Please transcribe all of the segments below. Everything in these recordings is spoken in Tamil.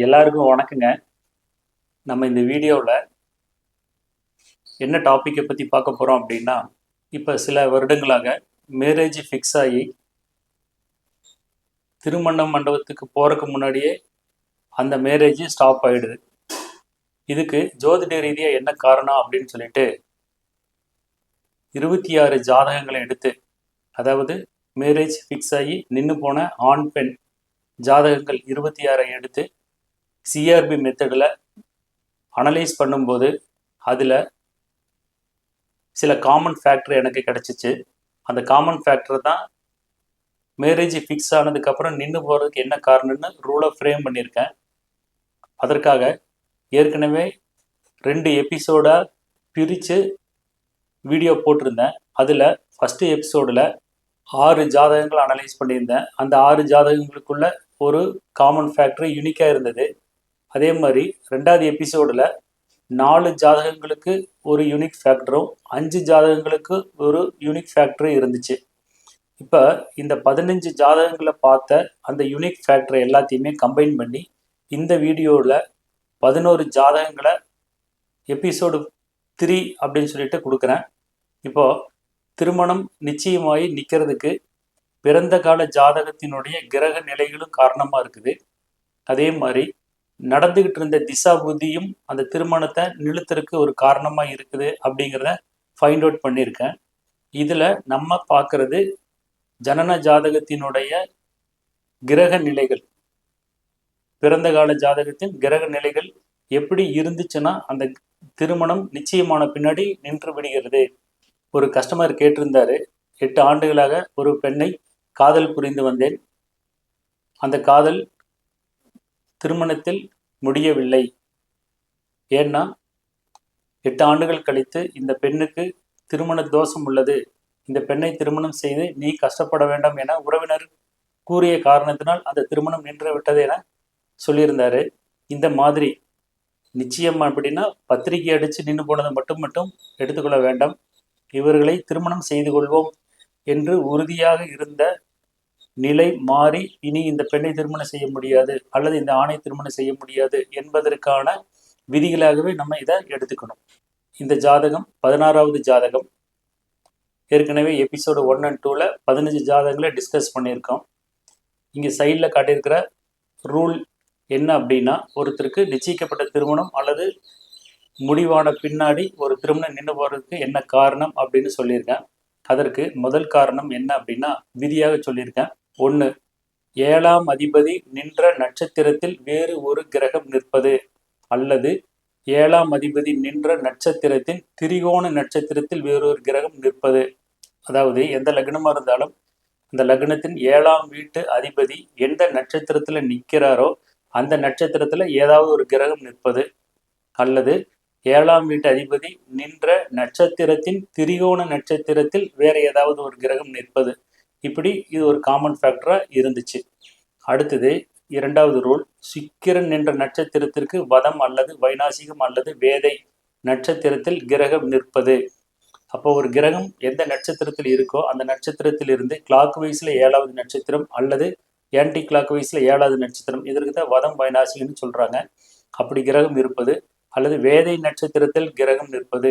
எல்லாருக்கும் வணக்கங்க. நம்ம இந்த வீடியோவில் என்ன டாப்பிக்கை பற்றி பார்க்க போகிறோம் அப்படின்னா, இப்போ சில வருடங்களாக மேரேஜ் ஃபிக்ஸ் ஆகி திருமண மண்டபத்துக்கு போகிறதுக்கு முன்னாடியே அந்த மேரேஜ் ஸ்டாப் ஆகிடுது. இதுக்கு ஜோதிட ரீதியாக என்ன காரணம் அப்படின்னு சொல்லிட்டு 26 ஜாதகங்களை எடுத்து, அதாவது மேரேஜ் ஃபிக்ஸ் ஆகி நின்று போன ஆண் பெண் ஜாதகங்கள் 26 எடுத்து சிஆர்பி மெத்தடில் அனலைஸ் பண்ணும்போது அதில் சில காமன் ஃபேக்டர் எனக்கு கிடச்சிச்சு. அந்த காமன் ஃபேக்டர் தான் மேரேஜ் ஃபிக்ஸ் ஆனதுக்கப்புறம் நின்று போகிறதுக்கு என்ன காரணம்னு ரூலை ஃப்ரேம் பண்ணியிருக்கேன். அதற்காக ஏற்கனவே 2 எபிசோடாக பிரித்து வீடியோ போட்டிருந்தேன். அதில் ஃபஸ்ட்டு எபிசோடில் 6 ஜாதகங்கள் அனலைஸ் பண்ணியிருந்தேன். அந்த 6 ஜாதகங்களுக்குள்ள ஒரு காமன் ஃபேக்டர் யூனிக்காக இருந்தது. அதே மாதிரி 2வது எபிசோடில் 4 ஜாதகங்களுக்கு ஒரு யூனிக் ஃபேக்டரும் 5 ஜாதகங்களுக்கு ஒரு யூனிக் ஃபேக்டரும் இருந்துச்சு. இப்போ இந்த 15 ஜாதகங்களை பார்த்த அந்த யூனிக் ஃபேக்டரை எல்லாத்தையுமே கம்பைன் பண்ணி இந்த வீடியோவில் 11 ஜாதகங்களை எபிசோடு 3 அப்படின்னு சொல்லிட்டு கொடுக்குறேன். இப்போது திருமணம் நிச்சயமாகி நிற்கிறதுக்கு பிறந்த கால ஜாதகத்தினுடைய கிரக நிலைகளும் காரணமாக இருக்குது. அதே மாதிரி நடந்துகிட்டு இருந்த திசா புத்தியும் அந்த திருமணத்தை நிறுத்தறதுக்கு ஒரு காரணமாக இருக்குது அப்படிங்கிறத ஃபைண்ட் அவுட் பண்ணியிருக்கேன். இதில் நம்ம பார்க்கறது ஜனன ஜாதகத்தினுடைய கிரக நிலைகள், பிறந்த கால ஜாதகத்தின் கிரக நிலைகள் எப்படி இருந்துச்சுன்னா அந்த திருமணம் நிச்சயமான பின்னாடி நின்று விடுகிறது. ஒரு கஸ்டமர் கேட்டிருந்தாரு, 8 ஆண்டுகளாக ஒரு பெண்ணை காதல் புரிந்து வந்தேன், அந்த காதல் திருமணத்தில் முடியவில்லை. ஏன்னா 8 ஆண்டுகள் கழித்து இந்த பெண்ணுக்கு திருமண தோஷம் உள்ளது, இந்த பெண்ணை திருமணம் செய்து நீ கஷ்டப்பட வேண்டாம் என உறவினர் கூறிய காரணத்தினால் அந்த திருமணம் நின்று விட்டது என சொல்லியிருந்தாரு. இந்த மாதிரி நிச்சயம் அப்படின்னா பத்திரிகை அடித்து நின்று போனதை மட்டும் எடுத்துக்கொள்ள வேண்டாம். இவர்களை திருமணம் செய்து கொள்வோம் என்று உறுதியாக இருந்த நிலை மாறி இனி இந்த பெண்ணை திருமணம் செய்ய முடியாது அல்லது இந்த ஆணை திருமணம் செய்ய முடியாது என்பதற்கான விதிகளாகவே நம்ம இதை எடுத்துக்கணும். இந்த ஜாதகம் 16வது ஜாதகம். ஏற்கனவே எபிசோடு 1 and 2ல் 15 ஜாதகங்களை டிஸ்கஸ் பண்ணியிருக்கோம். இங்கே சைடில் காட்டியிருக்கிற ரூல் என்ன அப்படின்னா, ஒருத்தருக்கு நிச்சயிக்கப்பட்ட திருமணம் அல்லது முடிவான பின்னாடி ஒரு திருமணம் நின்று போகிறதுக்கு என்ன காரணம் அப்படின்னு சொல்லியிருக்கேன். அதற்கு முதல் காரணம் என்ன அப்படின்னா விதியாக சொல்லியிருக்கேன். 1, 7ஆம் அதிபதி நின்ற நட்சத்திரத்தில் வேறு ஒரு கிரகம் நிற்பது அல்லது 7ஆம் அதிபதி நின்ற நட்சத்திரத்தின் திரிகோண நட்சத்திரத்தில் வேறொரு கிரகம் நிற்பது. அதாவது எந்த லக்னமாக இருந்தாலும் அந்த லக்னத்தின் 7ஆம் வீட்டு அதிபதி எந்த நட்சத்திரத்தில் நிற்கிறாரோ அந்த நட்சத்திரத்தில் ஏதாவது ஒரு கிரகம் நிற்பது அல்லது 7ஆம் வீட்டு அதிபதி நின்ற நட்சத்திரத்தின் திரிகோண நட்சத்திரத்தில் வேற ஏதாவது ஒரு கிரகம் நிற்பது. இப்படி இது ஒரு காமன் ஃபேக்டராக இருந்துச்சு. அடுத்தது 2வது ரூல், சுக்கிரன் என்ற நட்சத்திரத்திற்கு வதம் அல்லது வைநாசிகம் அல்லது வேதை நட்சத்திரத்தில் கிரகம் நிற்பது. அப்போ ஒரு கிரகம் எந்த நட்சத்திரத்தில் இருக்கோ அந்த நட்சத்திரத்தில் இருந்து கிளாக் வைஸில் 7வது நட்சத்திரம் அல்லது ஆன்டி கிளாக் வைஸில் 7வது நட்சத்திரம், இதற்கு தான் வதம் வைநாசிகம்னு சொல்கிறாங்க. அப்படி கிரகம் இருப்பது அல்லது வேதை நட்சத்திரத்தில் கிரகம் நிற்பது.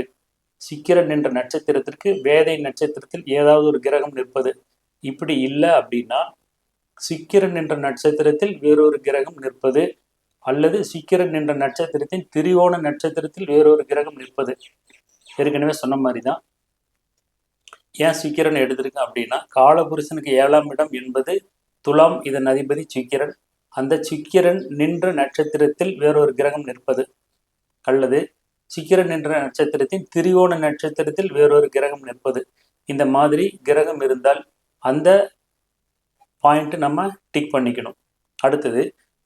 சுக்கிரன் என்ற நட்சத்திரத்திற்கு வேதை நட்சத்திரத்தில் ஏதாவது ஒரு கிரகம் நிற்பது. இப்படி இல்லை அப்படின்னா சுக்கிரன் என்ற நட்சத்திரத்தில் வேறொரு கிரகம் நிற்பது அல்லது சுக்கிரன் என்ற நட்சத்திரத்தின் திரிகோண நட்சத்திரத்தில் வேறொரு கிரகம் நிற்பது. ஏற்கனவே சொன்ன மாதிரி தான். ஏன் சுக்கிரன் எடுத்திருக்கேன் அப்படின்னா, காலபுருஷனுக்கு 7ஆம் இடம் என்பது துலாம், இதன் அதிபதி சுக்கிரன். அந்த சுக்கிரன் நின்ற நட்சத்திரத்தில் வேறொரு கிரகம் நிற்பது அல்லது சுக்கிரன் என்ற நட்சத்திரத்தின் திரிகோண நட்சத்திரத்தில் வேறொரு கிரகம் நிற்பது. இந்த மாதிரி கிரகம் இருந்தால் அந்த பாயிண்ட் நம்ம டிக் பண்ணிக்கணும். அடுத்தது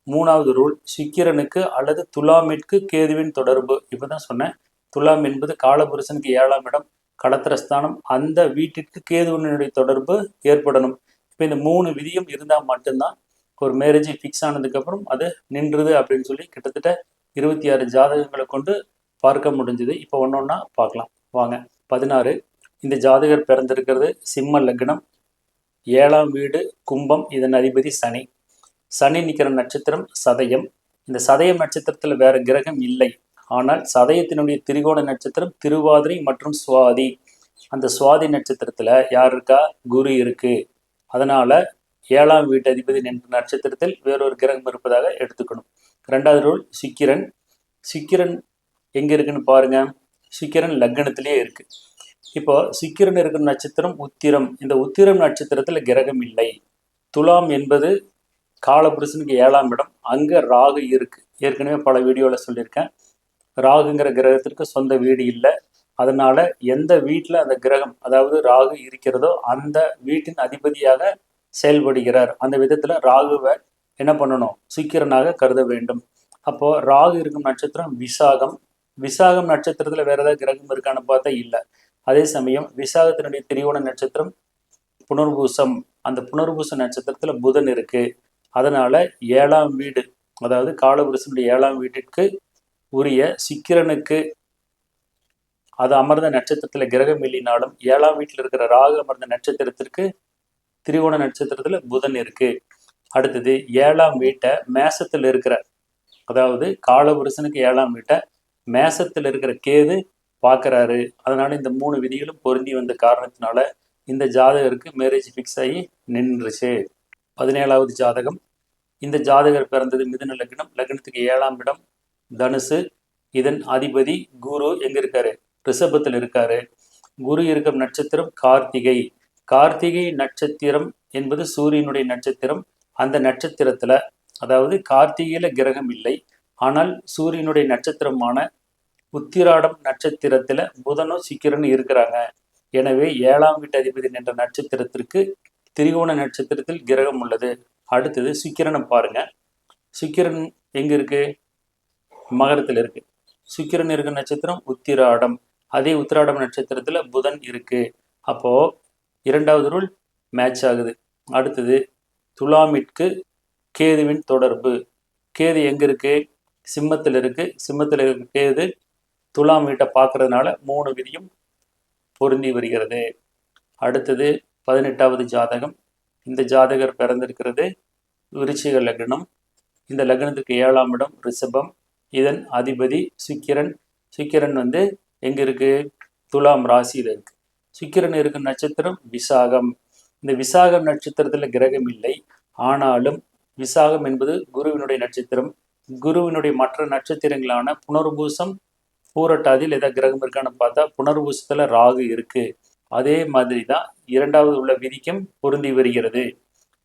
3வது ரூல், சுக்கிரனுக்கு அல்லது துலாமிற்கு கேதுவின் தொடர்பு. இப்போ தான் சொன்னேன், துலாம் என்பது காலபுருஷனுக்கு 7ஆம் இடம், களத்திரஸ்தானம். அந்த வீட்டிற்கு கேதுவினுடைய தொடர்பு ஏற்படணும். இப்போ இந்த 3 விதியும் இருந்தால் மட்டும்தான் ஒரு மேரேஜ் ஃபிக்ஸ் ஆனதுக்கப்புறம் அது நின்றுது அப்படின்னு சொல்லி கிட்டத்தட்ட 26 ஜாதகங்களை கொண்டு பார்க்க முடிஞ்சுது. இப்போ ஒன்றா பார்க்கலாம் வாங்க. 16, இந்த ஜாதகர் பிறந்திருக்கிறது சிம்ம லக்னம், 7ஆம் வீடு கும்பம், இதன் அதிபதி சனி. சனி நிற்கிற நட்சத்திரம் சதயம், இந்த சதயம் நட்சத்திரத்தில் வேற கிரகம் இல்லை. ஆனால் சதயத்தினுடைய திரிகோண நட்சத்திரம் திருவாதிரை மற்றும் சுவாதி. அந்த சுவாதி நட்சத்திரத்துல யார் இருக்கா? குரு இருக்கு. அதனால 7ஆம் வீட்டு அதிபதி என்ற நட்சத்திரத்தில் வேறொரு கிரகம் இருப்பதாக எடுத்துக்கணும். 2வது ரூல் சுக்கிரன். சுக்கிரன் எங்க இருக்குன்னு பாருங்க. சுக்கிரன் லக்னத்திலேயே இருக்கு. இப்போ சுக்கிரன் இருக்கிற நட்சத்திரம் உத்திரம். இந்த உத்திரம் நட்சத்திரத்துல கிரகம் இல்லை. துலாம் என்பது காலபுருஷனுக்கு 7ஆம் இடம். அங்க ராகு இருக்கு. ஏற்கனவே பல வீடியோல சொல்லியிருக்கேன். ராகுங்கிற கிரகத்திற்கு சொந்த வீடு இல்லை. அதனால எந்த வீட்டில் அந்த கிரகம் அதாவது ராகு இருக்கிறதோ அந்த வீட்டின் அதிபதியாக செயல்படுகிறார். அந்த விதத்துல ராகுவை என்ன பண்ணணும்? சுக்கிரனாக கருத வேண்டும். அப்போ ராகு இருக்கும் நட்சத்திரம் விசாகம். விசாகம் நட்சத்திரத்துல வேற ஏதாவது கிரகம் இருக்கான்னு பார்த்தா இல்லை. அதே சமயம் விசாகத்தினுடைய திரிகோண நட்சத்திரம் புனர்பூசம். அந்த புனர்பூச நட்சத்திரத்துல புதன் இருக்கு. அதனால 7ஆம் வீடு அதாவது காலபுருஷனுடைய 7ஆம் வீட்டிற்கு உரிய சுக்கிரனுக்கு அது அமர்ந்த நட்சத்திரத்துல கிரகம் இல்லைனாலும் 7ஆம் வீட்டில் இருக்கிற ராகு அமர்ந்த நட்சத்திரத்திற்கு திரிகோண நட்சத்திரத்துல புதன் இருக்கு. அடுத்தது 7ஆம் வீட்டை மேசத்தில் இருக்கிற அதாவது காலபுருஷனுக்கு 7ஆம் வீட்டை மேசத்தில் இருக்கிற கேது பார்க்கறாரு. அதனால இந்த 3 விதிகளும் பொருந்தி வந்த காரணத்தினால இந்த ஜாதகருக்கு மேரேஜ் ஃபிக்ஸ் ஆகி நின்றுச்சு. 17வது ஜாதகம். இந்த ஜாதகர் பிறந்தது மிதுன லக்னம். லக்னத்துக்கு 7ஆம் இடம் தனுசு. இதன் அதிபதி குரு எங்க இருக்காரு? ரிஷபத்தில் இருக்காரு. குரு இருக்கும் நட்சத்திரம் கார்த்திகை. கார்த்திகை நட்சத்திரம் என்பது சூரியனுடைய நட்சத்திரம். அந்த நட்சத்திரத்துல அதாவது கார்த்திகையில கிரகம் இல்லை. ஆனால் சூரியனுடைய நட்சத்திரமான உத்திராடம் நட்சத்திரத்துல புதனும் சுக்கிரனும் இருக்கிறாங்க. எனவே 7ஆம் வீட்டு அதிபதி என்ற நட்சத்திரத்திற்கு திரிகோண நட்சத்திரத்தில் கிரகம் உள்ளது. அடுத்தது சுக்கிரனை பாருங்க. சுக்கிரன் எங்க இருக்கு? மகரத்தில் இருக்கு. சுக்கிரன் இருக்கிற நட்சத்திரம் உத்திராடம். அதே உத்திராடம் நட்சத்திரத்துல புதன் இருக்கு. அப்போ 2வது ரூல் மேட்ச் ஆகுது. அடுத்தது துலாமிற்கு கேதுவின் தொடர்பு. கேது எங்க இருக்கு? சிம்மத்தில் இருக்கு. சிம்மத்தில் இருக்க கேது துலாம் வீட்டை பார்க்கறதுனால 3 விதியும் பொருந்தி வருகிறது. அடுத்தது 18வது ஜாதகம். இந்த ஜாதகர் பிறந்திருக்கிறது விருச்சிக லக்னம். இந்த லக்னத்துக்கு 7ஆம் இடம் ரிஷபம். இதன் அதிபதி சுக்கிரன். சுக்கிரன் எங்க இருக்கு? துலாம் ராசியில இருக்கு. சுக்கிரன் இருக்கும் நட்சத்திரம் விசாகம். இந்த விசாகம் நட்சத்திரத்துல கிரகம் இல்லை. ஆனாலும் விசாகம் என்பது குருவினுடைய நட்சத்திரம். குருவினுடைய மற்ற நட்சத்திரங்களான புனர்பூசம் பூரட்டாதியில் ஏதாவது கிரகம் இருக்கான்னு பார்த்தா புனர்பூசத்துல ராகு இருக்கு. அதே மாதிரி தான் 2வது உள்ள விதிக்கும் பொருந்தி வருகிறது.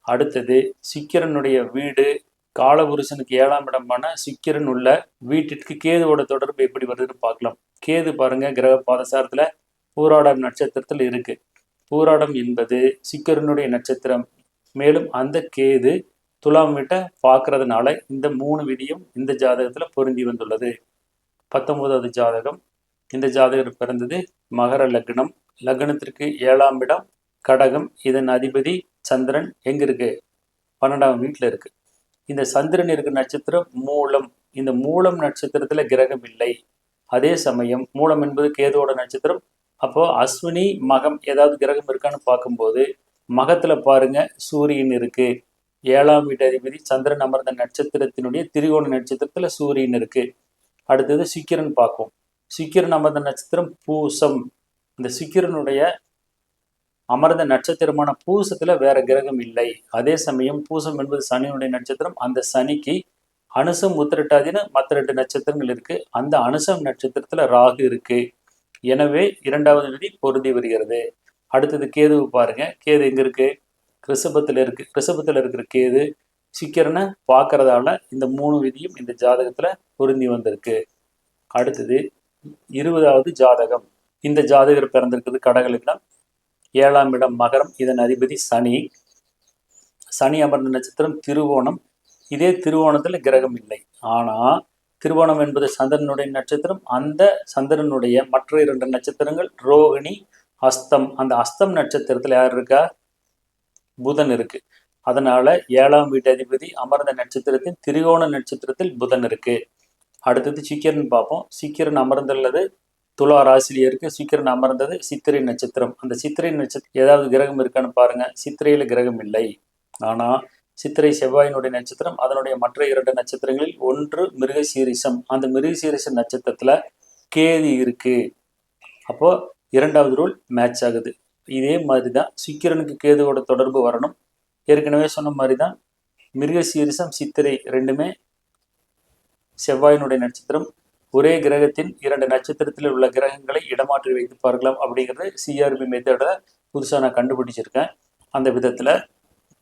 அடுத்தது சுக்கிரனுடைய வீடு காலபுருஷனுக்கு 7ஆம் இடமான சுக்கிரன் உள்ள வீட்டிற்கு கேதுவோட தொடர்பு எப்படி வருதுன்னு பார்க்கலாம். கேது பாருங்க கிரக பாதசாரத்துல பூராடம் நட்சத்திரத்தில் இருக்கு. பூராடம் என்பது சுக்கிரனுடைய நட்சத்திரம். மேலும் அந்த கேது துலாம் வீட்டை பார்க்கறதுனால இந்த 3 விதியும் இந்த ஜாதகத்துல பொருந்தி வந்துள்ளது. 19வது ஜாதகம். இந்த ஜாதகர் பிறந்தது மகர லக்னம். லக்னத்திற்கு 7ஆம் இடம் கடகம். இதன் அதிபதி சந்திரன் எங்க இருக்கு? 12ஆம் வீட்டுல இருக்கு. இந்த சந்திரன் இருக்கிற நட்சத்திரம் மூலம். இந்த மூலம் நட்சத்திரத்துல கிரகம் இல்லை. அதே சமயம் மூலம் என்பது கேதுவோட நட்சத்திரம். அப்போ அஸ்வினி மகம் ஏதாவது கிரகம் இருக்கான்னு பார்க்கும்போது மகத்துல பாருங்க சூரியன் இருக்கு. 7ஆம் வீட்டு அதிபதி சந்திரன் அமர்ந்த நட்சத்திரத்தினுடைய திரிகோண நட்சத்திரத்துல சூரியன் இருக்கு. அடுத்தது சுக்கிரன் பார்ப்போம். சுக்கிரன் அமர்ந்த நட்சத்திரம் பூசம். இந்த சுக்கிரனுடைய அமர்ந்த நட்சத்திரமான பூசத்துல வேற கிரகம் இல்லை. அதே சமயம் பூசம் என்பது சனியுடைய நட்சத்திரம். அந்த சனிக்கு அனுசம் உத்திரட்டாதின்னு மற்ற 2 நட்சத்திரங்கள் இருக்கு. அந்த அனுசம் நட்சத்திரத்துல ராகு இருக்கு. எனவே 2வது விதி பொருந்தி வருகிறது. அடுத்தது கேதுவு பாருங்க. கேது எங்க இருக்கு? ரிஷபத்துல இருக்கு. ரிஷபத்துல இருக்கிற கேது சுக்கிரனை பார்க்கறதால இந்த 3 விதியும் இந்த ஜாதகத்துல பொருந்தி வந்திருக்கு. அடுத்தது 20வது ஜாதகம். இந்த ஜாதகர் பிறந்திருக்கிறது கடகலக்னம். 7ஆம் இடம் மகரம். இதன் அதிபதி சனி. சனி அமர்ந்த நட்சத்திரம் திருவோணம். இதே திருவோணத்துல கிரகம் இல்லை. ஆனா திருவோணம் என்பது சந்திரனுடைய நட்சத்திரம். அந்த சந்திரனுடைய மற்ற 2 நட்சத்திரங்கள் ரோகிணி அஸ்தம். அந்த அஸ்தம் நட்சத்திரத்துல யார் இருக்கா? புதன் இருக்கு. அதனால 7ஆம் வீட்டு அதிபதி அமர்ந்த நட்சத்திரத்தின் திரிகோண நட்சத்திரத்தில் புதன் இருக்கு. அடுத்தது சுக்கிரன் பார்ப்போம். சுக்கிரன் அமர்ந்துள்ளது துலா ராசியில இருக்கு. சுக்கிரன் அமர்ந்தது சித்திரை நட்சத்திரம். அந்த சித்திரை நட்சத்திரம் ஏதாவது கிரகம் இருக்கான்னு பாருங்க. சித்திரையில கிரகம் இல்லை. ஆனா சித்திரை செவ்வாயினுடைய நட்சத்திரம், அதனுடைய மற்ற 2 நட்சத்திரங்களில் ஒன்று மிருகசீரிஷம். அந்த மிருகசீரிஷ நட்சத்திரத்துல கேது இருக்கு. அப்போ 2வது ரூல் மேட்ச் ஆகுது. இதே மாதிரி தான் சுக்கிரனுக்கு கேதுவோட தொடர்பு வரணும். ஏற்கனவே சொன்ன மாதிரி தான் மிருகசீரிஷம் சித்திரை ரெண்டுமே செவ்வாயினுடைய நட்சத்திரம். ஒரே கிரகத்தின் 2 நட்சத்திரத்தில் உள்ள கிரகங்களை இடமாற்றி வைத்து பார்க்கலாம் அப்படிங்கிறது சிஆர்பி மெத்தட புதுசாக நான் கண்டுபிடிச்சிருக்கேன். அந்த விதத்தில்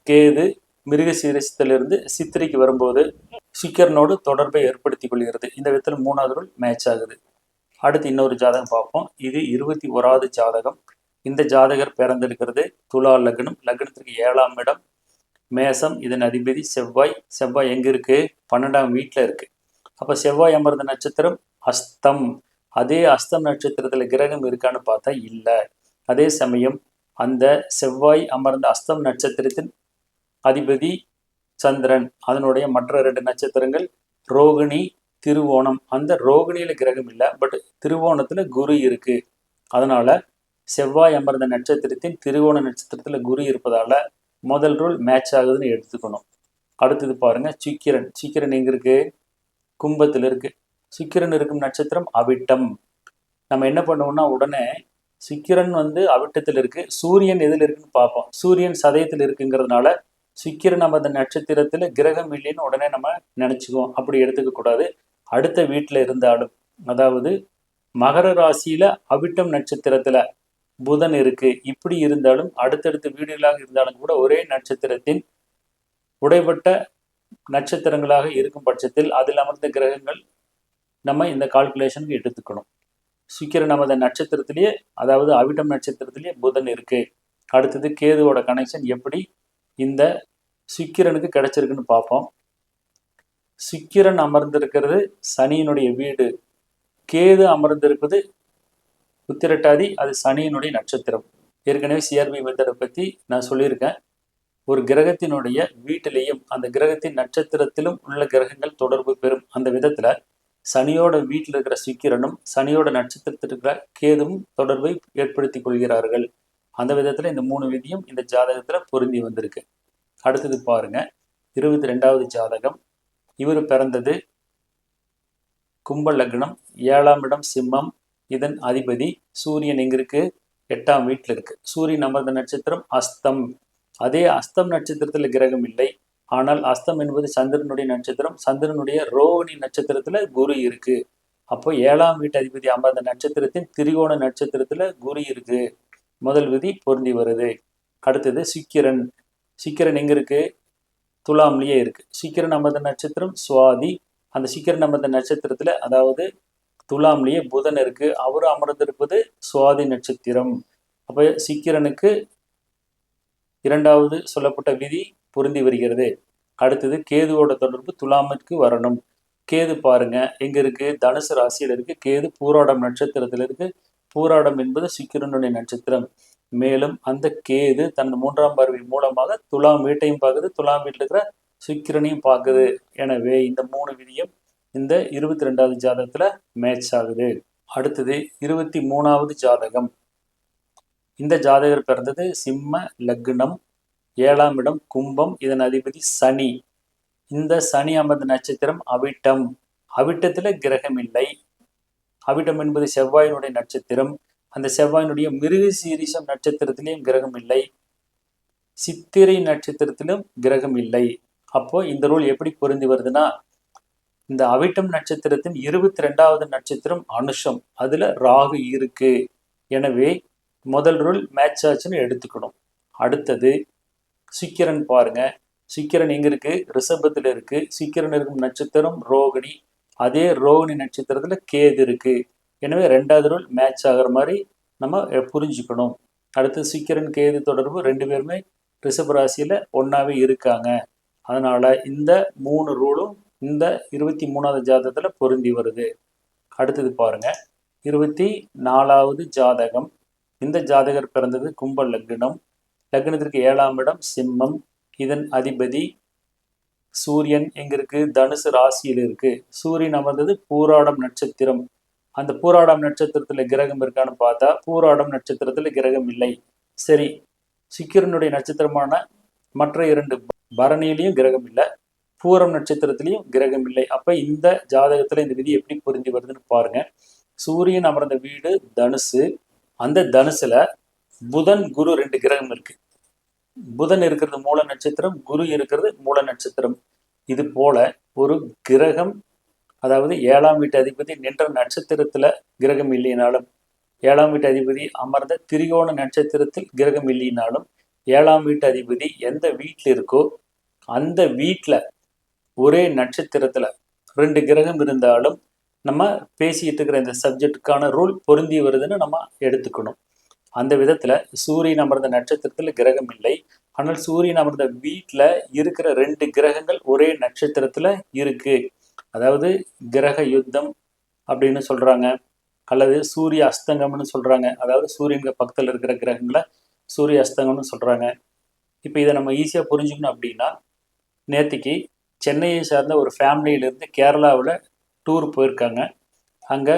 கேது மிருகசீரிஷத்திலிருந்து சித்திரைக்கு வரும்போது சுக்கிரனோடு தொடர்பை ஏற்படுத்தி கொள்கிறது. இந்த விதத்தில் 3வது ரூல் மேட்ச் ஆகுது. அடுத்து இன்னொரு ஜாதகம் பார்ப்போம். இது 21வது ஜாதகம். இந்த ஜாதகர் பிறந்திருக்கிறது துலா லக்னம். லக்னத்திற்கு 7ஆம் இடம் மேசம். இதன் அதிபதி செவ்வாய். செவ்வாய் எங்க இருக்கு? 12ஆம் வீட்டில் இருக்கு. அப்ப செவ்வாய் அமர்ந்த நட்சத்திரம் அஸ்தம். அதே அஸ்தம் நட்சத்திரத்துல கிரகம் இருக்கான்னு பார்த்தா இல்லை. அதே சமயம் அந்த செவ்வாய் அமர்ந்த அஸ்தம் நட்சத்திரத்தின் அதிபதி சந்திரன். அதனுடைய மற்ற 2 நட்சத்திரங்கள் ரோகிணி, திருவோணம். அந்த ரோகிணியில கிரகம் இல்லை, பட் திருவோணத்துல குரு இருக்கு. அதனால செவ்வாய் அமர்ந்த நட்சத்திரத்தின் திருவோண நட்சத்திரத்துல குரு இருப்பதால முதல் ரூல் மேட்ச் ஆகுதுன்னு எடுத்துக்கணும். அடுத்தது பாருங்க சுக்கிரன். சுக்கிரன் எங்க இருக்கு? கும்பத்தில் இருக்கு. சுக்கிரன் இருக்கும் நட்சத்திரம் அவிட்டம். நம்ம என்ன பண்ணுவோம்னா உடனே சுக்கிரன் அவிட்டத்தில் இருக்கு, சூரியன் எதில் இருக்குன்னு பார்ப்போம். சூரியன் சதயத்தில் இருக்குங்கிறதுனால சுக்கிரன் நம்ம அந்த நட்சத்திரத்துல கிரகம் இல்லைன்னு உடனே நம்ம நினைச்சுக்குவோம். அப்படி எடுத்துக்க கூடாது. அடுத்த வீட்டில் இருந்தாலும், அதாவது மகர ராசியில அவிட்டம் நட்சத்திரத்துல புதன் இருக்கு, இப்படி இருந்தாலும் அடுத்தடுத்த வீடுகளாக இருந்தாலும் கூட ஒரே நட்சத்திரத்தின் உடைப்பட்ட நட்சத்திரங்களாக இருக்கும் பட்சத்தில் அதில் அமர்ந்த கிரகங்கள் நம்ம இந்த கால்குலேஷனுக்கு எடுத்துக்கணும். சுக்கிரன் நமது நட்சத்திரத்திலேயே, அதாவது அவிட்டம் நட்சத்திரத்திலேயே புதன் இருக்கு. அடுத்தது கேதுவோட கனெக்ஷன் எப்படி இந்த சுக்கிரனுக்கு கிடைச்சிருக்குன்னு பார்ப்போம். சுக்கிரன் அமர்ந்திருக்கிறது சனியினுடைய வீடு. கேது அமர்ந்திருப்பது உத்திரட்டாதி, அது சனியினுடைய நட்சத்திரம். ஏற்கனவே சிஆர்பி மெத்தடை பற்றி நான் சொல்லியிருக்கேன். ஒரு கிரகத்தினுடைய வீட்டிலையும் அந்த கிரகத்தின் நட்சத்திரத்திலும் உள்ள கிரகங்கள் தொடர்பு பெறும். அந்த விதத்துல சனியோட வீட்டில் இருக்கிற சுக்கிரனும் சனியோட நட்சத்திரத்தில் இருக்கிற கேதுவும் தொடர்பை ஏற்படுத்தி கொள்கிறார்கள். அந்த விதத்துல இந்த 3 விதியும் இந்த ஜாதகத்துல பொருந்தி வந்திருக்கு. அடுத்தது பாருங்க 22வது ஜாதகம். இவர் பிறந்தது கும்ப லக்னம், 7ஆம் இடம் சிம்மம். இதன் அதிபதி சூரியன் எங்க இருக்கு? 8ஆம் வீட்டில் இருக்கு. சூரியன் அமர்ந்த நட்சத்திரம் அஸ்தம். அதே அஸ்தம் நட்சத்திரத்துல கிரகம் இல்லை. ஆனால் அஸ்தம் என்பது சந்திரனுடைய நட்சத்திரம். சந்திரனுடைய ரோகிணி நட்சத்திரத்துல குரு இருக்கு. அப்போ 7ஆம் வீட்டு அதிபதி அமர்ந்த நட்சத்திரத்தின் திரிகோண நட்சத்திரத்துல குரு இருக்கு. முதல் விதி பொருந்தி வருது. அடுத்தது சுக்கிரன். சுக்கிரன் எங்க இருக்கு? துலாம்லயே இருக்கு. சுக்கிரன் அமர்ந்த நட்சத்திரம் சுவாதி. அந்த சுக்கிரன் அமர்ந்த நட்சத்திரத்துல, அதாவது துலாம்லயே புதன் இருக்கு. அவரு அமர்ந்திருப்பது சுவாதி நட்சத்திரம். அப்ப சுக்கிரனுக்கு 2வது சொல்லப்பட்ட விதி பொருந்தி வருகிறது. அடுத்தது கேதுவோட தொடர்பு துலாமிற்கு வரணும். கேது பாருங்க எங்க இருக்கு? தனுசு ராசியில் இருக்கு. கேது பூராடம் நட்சத்திரத்தில் இருக்கு. பூராடம் என்பது சுக்கிரனுடைய நட்சத்திரம். மேலும் அந்த கேது தன் 3ஆம் பார்வை மூலமாக துலாம் வீட்டையும் பார்க்குது, துலாம் வீட்டில் இருக்கிற சுக்கிரனையும் பார்க்குது. எனவே இந்த 3 விதியும் இந்த 22வது ஜாதகத்துல மேட்ச் ஆகுது. அடுத்தது 23வது ஜாதகம். இந்த ஜாதகர் பிறந்தது சிம்ம லக்னம், 7ஆம் இடம் கும்பம். இதன் அதிபதி சனி. இந்த சனி அமர்ந்த நட்சத்திரம் அவிட்டம். அவிட்டத்துல கிரகம் இல்லை. அவிட்டம் என்பது செவ்வாயினுடைய நட்சத்திரம். அந்த செவ்வாயினுடைய மிருகசீரிஷம் நட்சத்திரத்திலையும் கிரகம் இல்லை. சித்திரை நட்சத்திரத்திலும் கிரகம் இல்லை. அப்போ இந்த ரூல் எப்படி பொருந்தி வருதுன்னா, இந்த அவிட்டம் நட்சத்திரத்தின் 22வது நட்சத்திரம் அனுஷம். அதுல ராகு இருக்கு. எனவே முதல் ரூல் மேட்ச் ஆச்சுன்னு எடுத்துக்கணும். அடுத்தது சுக்கிரன் பாருங்க. சுக்கிரன் எங்க இருக்கு? ரிஷபத்துல இருக்கு. சுக்கிரன் இருக்கும் நட்சத்திரம் ரோகிணி. அதே ரோகிணி நட்சத்திரத்துல கேது இருக்கு. எனவே 2வது ரூல் மேட்ச் ஆகிற மாதிரி நம்ம புரிஞ்சுக்கணும். அடுத்து சுக்கிரன் கேது தொடர்பு 2 பேருமே ரிஷப ராசியில ஒன்னாவே இருக்காங்க. அதனால இந்த 3 ரூலும் இந்த 23வது ஜாதகத்துல பொருந்தி வருது. அடுத்தது பாருங்க 24வது ஜாதகம். இந்த ஜாதகர் பிறந்தது கும்ப லக்னம். லக்னத்திற்கு 7ஆம் இடம் சிம்மம். இதன் அதிபதி சூரியன் எங்க இருக்கு? தனுசு ராசியில் இருக்கு. சூரியன் அமர்ந்தது பூராடம் நட்சத்திரம். அந்த பூராடம் நட்சத்திரத்துல கிரகம் இருக்கான்னு பார்த்தா பூராடம் நட்சத்திரத்துல கிரகம் இல்லை. சரி, சுக்கிரனுடைய நட்சத்திரமான மற்ற 2 பரணியிலையும் கிரகம் இல்லை, பூரம் நட்சத்திரத்திலையும் கிரகம் இல்லை. அப்ப இந்த ஜாதகத்துல இந்த விதி எப்படி பொருந்தி வருதுன்னு பாருங்க. சூரியன் அமர்ந்த வீடு தனுசு, அந்த தனுசுல புதன் குரு 2 கிரகம் இருக்கு. புதன் இருக்கிறது மூல நட்சத்திரம், குரு இருக்கிறது மூல நட்சத்திரம். இது போல ஒரு கிரகம், அதாவது 7ஆம் வீட்டு அதிபதி நின்ற நட்சத்திரத்துல கிரகம் இல்லைனாலும், 7ஆம் வீட்டு அதிபதி அமர்ந்த திரிகோண நட்சத்திரத்தில் கிரகம் இல்லைனாலும், 7ஆம் வீட்டு அதிபதி எந்த வீட்டில் இருக்கோ அந்த வீட்டில் ஒரே நட்சத்திரத்துல 2 கிரகம் இருந்தாலும் நம்ம பேசிட்டு இருக்கிற இந்த சப்ஜெக்டுக்கான ரூல் பொருந்தி வருதுன்னு நம்ம எடுத்துக்கணும். அந்த விதத்துல சூரியன் அமர்ந்த நட்சத்திரத்துல கிரகம் இல்லை, ஆனால் சூரியன் அமர்ந்த வீட்டில் இருக்கிற 2 கிரகங்கள் ஒரே நட்சத்திரத்துல இருக்கு. அதாவது கிரக யுத்தம் அப்படின்னு சொல்றாங்க, அல்லது சூரிய அஸ்தங்கம்னு சொல்றாங்க. அதாவது சூரியனுக்கு பக்கத்தில் இருக்கிற கிரகங்களை சூரிய அஸ்தங்கம்னு சொல்றாங்க. இப்போ இதை நம்ம ஈஸியாக புரிஞ்சுக்கணும் அப்படின்னா, நேற்றுக்கு சென்னையை சார்ந்த ஒரு ஃபேமிலியிலேருந்து கேரளாவில் டூர் போயிருக்காங்க. அங்கே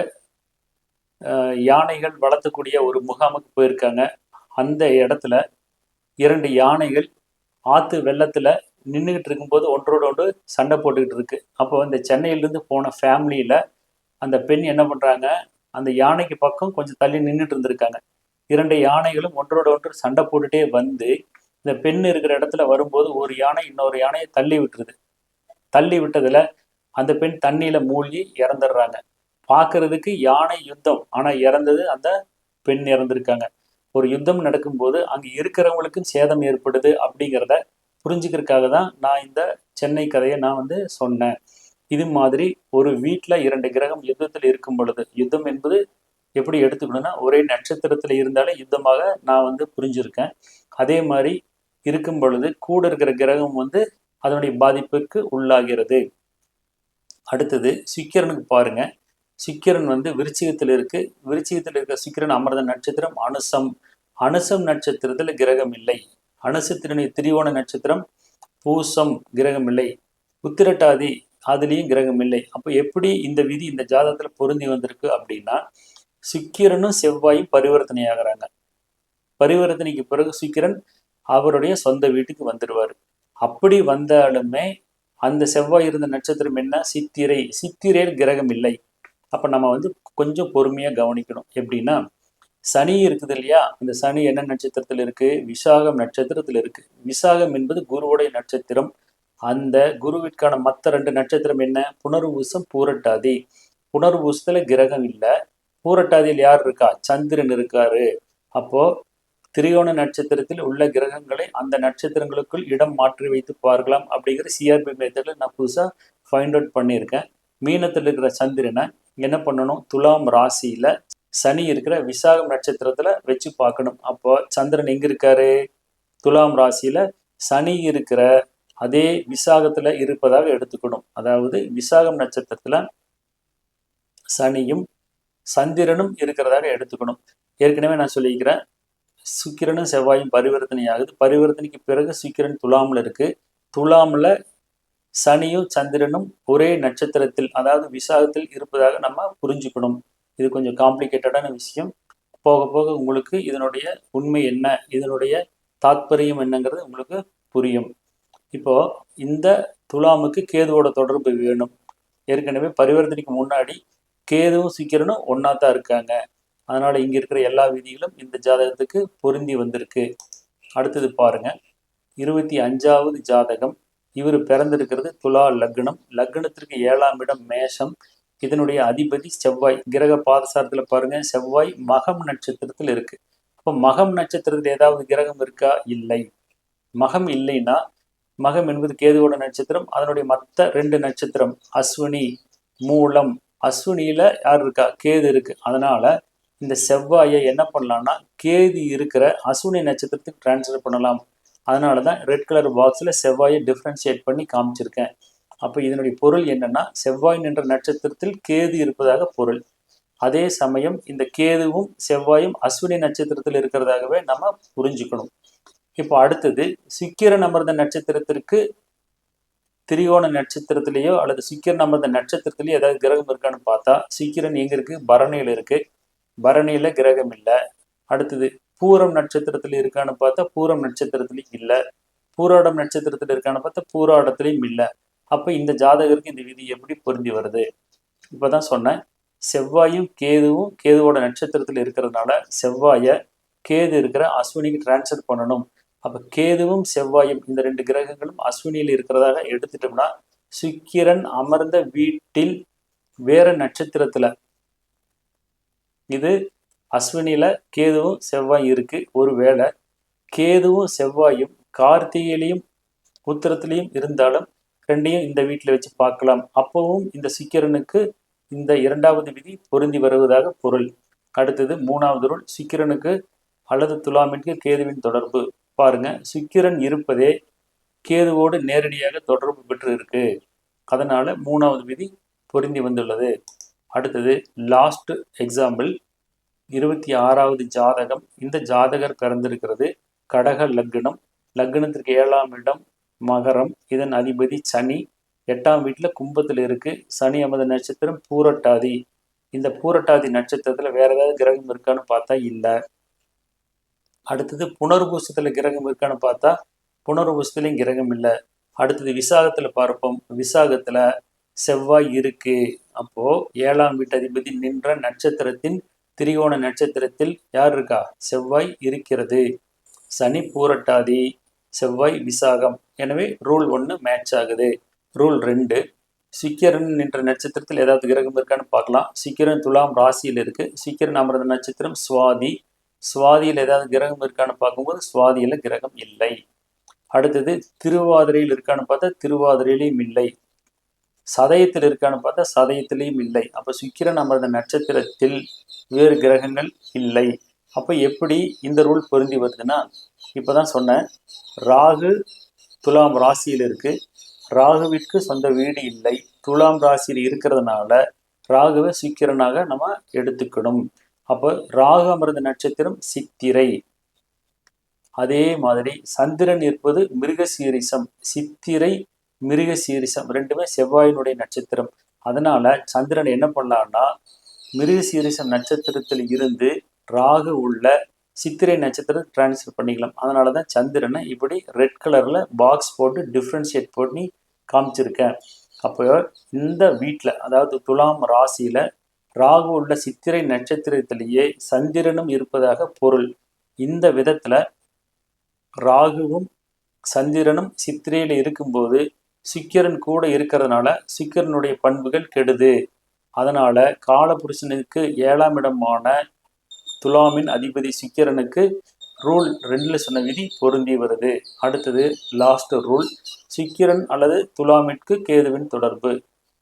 யானைகள் வளர்த்தக்கூடிய ஒரு முகாமுக்கு போயிருக்காங்க. அந்த இடத்துல 2 யானைகள் ஆற்று வெள்ளத்தில் நின்றுக்கிட்டு இருக்கும்போது ஒன்றோடு ஒன்று சண்டை போட்டுக்கிட்டு இருக்கு. அப்போ இந்த சென்னையிலேருந்து போன ஃபேமிலியில் அந்த பெண் என்ன பண்ணுறாங்க, அந்த யானைக்கு பக்கம் கொஞ்சம் தள்ளி நின்றுட்டு இருந்திருக்காங்க. 2 யானைகளும் ஒன்றோட ஒன்று சண்டை போட்டுட்டே வந்து இந்த பெண் இருக்கிற இடத்துல வரும்போது ஒரு யானை இன்னொரு யானையை தள்ளி விட்டுருது. தள்ளி விட்டதுல அந்த பெண் தண்ணியில மூழ்கி இறந்துடுறாங்க. பார்க்கறதுக்கு யானை யுத்தம், ஆனா இறந்தது அந்த பெண் இறந்திருக்காங்க. ஒரு யுத்தம் நடக்கும்போது அங்க இருக்கிறவங்களுக்கும் சேதம் ஏற்படுது அப்படிங்கிறத புரிஞ்சுக்கிறதுக்காக தான் நான் இந்த சென்னை கதையை நான் சொன்னேன். இது மாதிரி ஒரு வீட்டில் 2 கிரகம் யுத்தத்தில் இருக்கும் பொழுது, யுத்தம் என்பது எப்படி எடுத்துக்கணும்னா ஒரே நட்சத்திரத்தில் இருந்தாலே யுத்தமாக நான் புரிஞ்சிருக்கேன். அதே மாதிரி இருக்கும் பொழுது கூட இருக்கிற கிரகம் அதனுடைய பாதிப்புக்கு உள்ளாகிறது. அடுத்தது சுக்கிரனுக்கு பாருங்க. சுக்கிரன் விருச்சிகத்தில் இருக்கு. விருச்சிகத்தில் இருக்க சுக்கிரன் அமர்ந்த நட்சத்திரம் அனுசம். அனுசம் நட்சத்திரத்தில் கிரகம் இல்லை. அனுசத்தினுடைய திரிவோண நட்சத்திரம் பூசம், கிரகம் இல்லை. உத்திரட்டாதி, அதுலேயும் கிரகம் இல்லை. அப்போ எப்படி இந்த விதி இந்த ஜாதகத்தில் பொருந்தி வந்திருக்கு அப்படின்னா, சுக்கிரனும் செவ்வாயும் பரிவர்த்தனை ஆகிறாங்க. பரிவர்த்தனைக்கு பிறகு சுக்கிரன் அவருடைய சொந்த வீட்டுக்கு வந்துடுவார். அப்படி வந்தாலுமே அந்த செவ்வாய் இருந்த நட்சத்திரம் என்ன, சித்திரை. சித்திரையில் கிரகம் இல்லை. அப்போ நம்ம கொஞ்சம் பொறுமையாக கவனிக்கணும். எப்படின்னா, சனி இருக்குது இல்லையா, அந்த சனி என்ன நட்சத்திரத்தில் இருக்கு, விசாகம் நட்சத்திரத்தில் இருக்கு. விசாகம் என்பது குருவுடைய நட்சத்திரம். அந்த குருவிற்கான மற்ற 2 நட்சத்திரம் என்ன, புனர்பூசம், பூரட்டாதி. புனர்பூசத்துல கிரகம் இல்லை. பூரட்டாதியில் யார் இருக்கா, சந்திரன் இருக்காரு. அப்போ திரியோண நட்சத்திரத்தில் உள்ள கிரகங்களை அந்த நட்சத்திரங்களுக்குள் இடம் மாற்றி வைத்து பார்க்கலாம் அப்படிங்கிற சிஆர்பி மெத்தடில் நான் புதுசாக ஃபைண்ட் அவுட் பண்ணியிருக்கேன். மீனத்தில் இருக்கிற சந்திரனை என்ன பண்ணணும், துலாம் ராசியில் சனி இருக்கிற விசாகம் நட்சத்திரத்தில் வச்சு பார்க்கணும். அப்போ சந்திரன் எங்கே இருக்காரு, துலாம் ராசியில் சனி இருக்கிற அதே விசாகத்தில் இருப்பதாக எடுத்துக்கணும். அதாவது விசாகம் நட்சத்திரத்தில் சனியும் சந்திரனும் இருக்கிறதாக எடுத்துக்கணும். ஏற்கனவே நான் சொல்லியிருக்கிறேன், சுக்கிரனும் செவ்வாயும் பரிவர்த்தனை ஆகுது. பரிவர்த்தனைக்கு பிறகு சுக்கிரன் துலாமில் இருக்கு. துலாமில் சனியும் சந்திரனும் ஒரே நட்சத்திரத்தில், அதாவது விசாகத்தில் இருப்பதாக நம்ம புரிஞ்சுக்கணும். இது கொஞ்சம் காம்ப்ளிகேட்டடான விஷயம். போக போக உங்களுக்கு இதனுடைய உண்மை என்ன, இதனுடைய தாத்பரியம் என்னங்கிறது உங்களுக்கு புரியும். இப்போ இந்த துலாமுக்கு கேதுவோட தொடர்பு வேணும். ஏற்கனவே பரிவர்த்தனைக்கு முன்னாடி கேதுவும் சுக்கிரனும் ஒன்னா தான் இருக்காங்க. அதனால இங்க இருக்கிற எல்லா விதிகளும் இந்த ஜாதகத்துக்கு பொருந்தி வந்திருக்கு. அடுத்தது பாருங்க, 25வது ஜாதகம். இவர் பிறந்திருக்கிறது துலா லக்னம். லக்னத்திற்கு 7ஆம் இடம் மேஷம். இதனுடைய அதிபதி செவ்வாய். கிரக பாதசாரத்தில் பாருங்க, செவ்வாய் மகம் நட்சத்திரத்தில் இருக்கு. அப்போ மகம் நட்சத்திரத்தில் ஏதாவது கிரகம் இருக்கா, இல்லை. மகம் இல்லைன்னா, மகம் என்பது கேதுவோட நட்சத்திரம். அதனுடைய மற்ற 2 நட்சத்திரம் அஸ்வினி, மூலம். அஸ்வினியில யார் இருக்கா, கேது இருக்கு. அதனால இந்த செவ்வாயை என்ன பண்ணலாம்னா, கேது இருக்கிற அஸ்வினி நட்சத்திரத்துக்கு டிரான்ஸ்ஃபர் பண்ணலாம். அதனால தான் ரெட் கலர் பாக்ஸில் செவ்வாயை டிஃப்ரென்ஷியேட் பண்ணி காமிச்சிருக்கேன். அப்போ இதனுடைய பொருள் என்னன்னா, செவ்வாய் என்ற நட்சத்திரத்தில் கேது இருப்பதாக பொருள். அதே சமயம் இந்த கேதுவும் செவ்வாயும் அஸ்வினி நட்சத்திரத்தில் இருக்கிறதாகவே நம்ம புரிஞ்சுக்கணும். இப்போ அடுத்தது, சுக்கிரன் அமர்ந்த நட்சத்திரத்திற்கு திரிகோண நட்சத்திரத்திலேயோ அல்லது சுக்கிரன் அமர்ந்த நட்சத்திரத்திலேயோ ஏதாவது கிரகம் இருக்கான்னு பார்த்தா, சுக்கிரன் எங்க இருக்கு, பரணியில் இருக்கு. பரணியில கிரகம் இல்லை. அடுத்தது பூரம் நட்சத்திரத்தில் இருக்கான்னு பார்த்தா பூரம் நட்சத்திரத்துலையும் இல்லை. பூராடம் நட்சத்திரத்தில் இருக்கான்னு பார்த்தா பூராடத்திலையும் இல்லை. அப்போ இந்த ஜாதகருக்கு இந்த விதி எப்படி பொருந்தி வருது? இப்போதான் சொன்னேன், செவ்வாயும் கேதுவும் கேதுவோட நட்சத்திரத்தில் இருக்கிறதுனால செவ்வாயை கேது இருக்கிற அஸ்வினிக்கு டிரான்ஸ்ஃபர் பண்ணணும். அப்போ கேதுவும் செவ்வாயும் இந்த 2 கிரகங்களும் அஸ்வினியில் இருக்கிறதாக எடுத்துட்டோம்னா சுக்கிரன் அமர்ந்த வீட்டில் வேற நட்சத்திரத்துல, இது அஸ்வினியில கேதுவும் செவ்வாய் இருக்கு. ஒருவேளை கேதுவும் செவ்வாயும் கார்த்திகையிலையும் உத்திரத்திலையும் இருந்தாலும் ரெண்டையும் இந்த வீட்டில் வச்சு பார்க்கலாம். அப்பவும் இந்த சுக்கிரனுக்கு இந்த 2வது விதி பொருந்தி வருவதாக பொருள். அடுத்தது 3வது ரூல், சுக்கிரனுக்கு அல்லது துலாமிற்கு கேதுவின் தொடர்பு. பாருங்க, சுக்கிரன் இருப்பதே கேதுவோடு நேரடியாக தொடர்பு பெற்று இருக்கு. அதனால 3வது விதி பொருந்தி வந்துள்ளது. அடுத்தது லாஸ்ட் எக்ஸாம்பிள், 26வது ஜாதகம். இந்த ஜாதகர் பிறந்திருக்கிறது கடக லக்னம். லக்னத்திற்கு 7ஆம் இடம் மகரம். இதன் அதிபதி சனி. 8ஆம் வீட்டில் கும்பத்தில் இருக்கு. சனி அமர்ந்த நட்சத்திரம் பூரட்டாதி. இந்த பூரட்டாதி நட்சத்திரத்தில் வேற ஏதாவது கிரகம் இருக்கான்னு பார்த்தா இல்லை. அடுத்தது புனர்பூசத்தில் கிரகம் இருக்கான்னு பார்த்தா புனர்பூசத்துலையும் கிரகம் இல்லை. அடுத்தது விசாகத்தில் பார்ப்போம். விசாகத்தில் செவ்வாய் இருக்கு. அப்போ 7ஆம் வீட்டு அதிபதி நின்ற நட்சத்திரத்தின் திரிகோண நட்சத்திரத்தில் யார் இருக்கா? செவ்வாய் இருக்கிறது. சனி பூரட்டாதி, செவ்வாய் விசாகம். எனவே ரூல் 1 மேட்ச் ஆகுது. ரூல் 2, சுக்கிரன் நின்ற நட்சத்திரத்தில் ஏதாவது கிரகம் இருக்கான்னு பார்க்கலாம். சுக்கிரன் துலாம் ராசியில் இருக்கு. சுக்கிரன் அமர்ந்த நட்சத்திரம் சுவாதி. சுவாதியில் ஏதாவது கிரகம் இருக்கான்னு பார்க்கும்போது சுவாதியில கிரகம் இல்லை. அடுத்தது திருவாதிரையில் இருக்கான்னு பார்த்தா திருவாதிரையிலையும் இல்லை. சதயத்தில் இருக்கான்னு பார்த்தா சதயத்திலையும் இல்லை. அப்போ சுக்கிரன் அமர்ந்த நட்சத்திரத்தில் வேறு கிரகங்கள் இல்லை. அப்போ எப்படி இந்த ரூல் பொருந்தி வருதுன்னா, இப்போதான் சொன்னேன், ராகு துலாம் ராசியில் இருக்கு. ராகுவிற்கு சொந்த வீடு இல்லை. துலாம் ராசியில் இருக்கிறதுனால ராகுவை சுக்கிரனாக நம்ம எடுத்துக்கணும். அப்போ ராகு அமர்ந்த நட்சத்திரம் சித்திரை. அதே மாதிரி சந்திரன் இருப்பது மிருகசீரிசம். சித்திரை மிருகசீரிசம் ரெண்டுமே செவ்வாயினுடைய நட்சத்திரம். அதனால சந்திரன் என்ன பண்ணலான்னா மிருகசீரிசம் நட்சத்திரத்தில் இருந்து ராகு உள்ள சித்திரை நட்சத்திரம் டிரான்ஸ்ஃபர் பண்ணிக்கலாம். அதனால தான் சந்திரனை இப்படி ரெட் கலரில் பாக்ஸ் போட்டு டிஃப்ரென்ஷியேட் பண்ணி காமிச்சிருக்கேன். அப்போ இந்த வீட்டில், அதாவது துலாம் ராசியில் ராகு உள்ள சித்திரை நட்சத்திரத்திலேயே சந்திரனும் இருப்பதாக பொருள். இந்த விதத்தில் ராகுவும் சந்திரனும் சித்திரையில் இருக்கும்போது சுக்கிரன் கூட இருக்கிறதுனால சுக்கிரனுடைய பண்புகள் கெடுது. அதனால காலபுருஷனுக்கு 7ஆம் இடமான துலாமின் அதிபதி சுக்கிரனுக்கு ரூல் 2ல சொன்ன விதி பொருந்தி வருது. அடுத்தது லாஸ்ட் ரூல், சுக்கிரன் அல்லது துலாமிற்கு கேதுவின் தொடர்பு.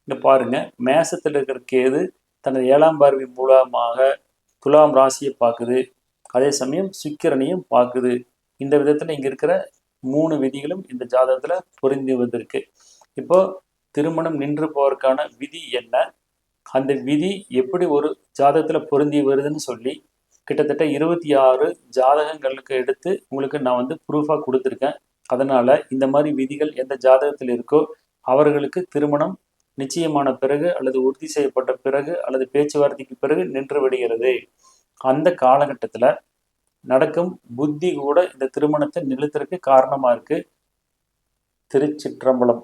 இங்க பாருங்க, மேசத்தில் இருக்கிற கேது தனது 7ஆம் பார்வை மூலமாக துலாம் ராசியை பார்க்குது. அதே சமயம் சுக்கிரனையும் பார்க்குது. இந்த விதத்தில் இங்கே இருக்கிற 3 விதிகளும் இந்த ஜாதகத்தில் பொருந்தி வந்திருக்கு. இப்போ திருமணம் நின்று போவதற்கான விதி என்ன, அந்த விதி எப்படி ஒரு ஜாதகத்தில் பொருந்தி வருதுன்னு சொல்லி கிட்டத்தட்ட 26 ஜாதகங்களுக்கு எடுத்து உங்களுக்கு நான் ப்ரூஃபாக கொடுத்துருக்கேன். அதனால் இந்த மாதிரி விதிகள் எந்த ஜாதகத்தில் இருக்கோ அவர்களுக்கு திருமணம் நிச்சயமான பிறகு அல்லது உறுதி செய்யப்பட்ட பிறகு அல்லது பேச்சுவார்த்தைக்கு பிறகு நின்று விடுகிறது. அந்த காலகட்டத்தில் நடக்கும் புத்தி கூட இந்த திருமணத்தை நிறுத்துறதுக்கு காரணமாக இருக்குது. திருச்சிற்றம்பலம்.